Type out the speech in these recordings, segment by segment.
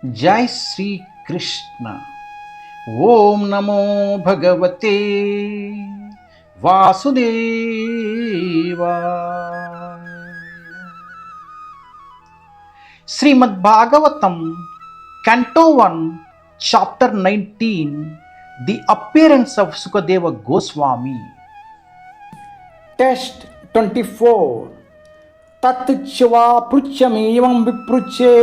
జై శ్రీ కృష్ణ. ఓం నమో భగవతే వాసుదేవాయ. శ్రీమద్ Bhagavatam Canto 1, Chapter 19, The Appearance of Sukadeva Goswami. Text 24. Tat chva pruchyamevam vipruche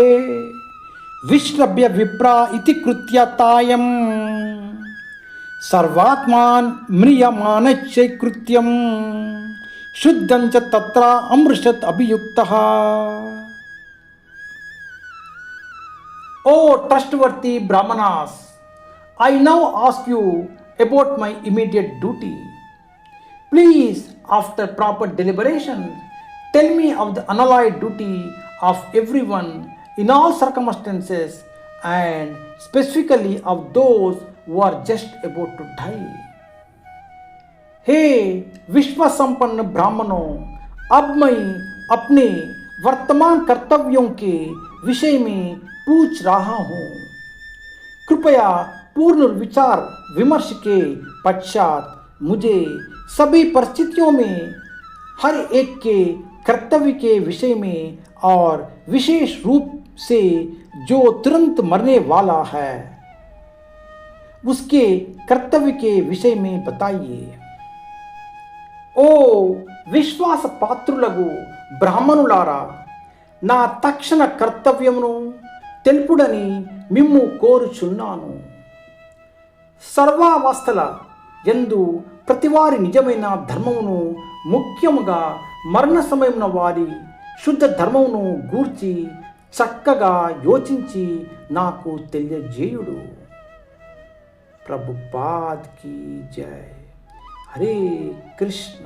vishrabhya vipra iti krutya tayam sarvatman mriyamanachay krutyam shuddham cha tatra amrishat abhiyuktaha. O trustworthy Brahmanas, I now ask you about my immediate duty. Please, after proper deliberation, tell me of the unalloyed duty of everyone in all circumstances and specifically of those who are just about to die. हे विश्व संपन्न ब्राह्मणों, अब मैं अपने वर्तमान कर्तव्यों के विषय में पूछ रहा हूँ. कृपया पूर्ण विचार विमर्श के पश्चात मुझे सभी परिस्थितियों में हर एक के कर्तव्य के विषय में और विशेष रूप से जो तुरंत मरने वाला है उसके कर्तव्य के विषय में बताइए. ओ విశ్వాస పాత్రులకు బ్రాహ్మణులారా, నా తక్షణ కర్తవ్యమును తెలుపుడని మిమ్ము కోరుచున్నాను. సర్వావస్థల యందు ప్రతివారి నిజమైన ధర్మమును, ముఖ్యముగా మరణ సమయమున వారి శుద్ధ ధర్మమును గూర్చి చక్కగా యోచించి నాకు తెలియజేయుడు. ప్రభుపాద్ కీ జై. హరే కృష్ణ.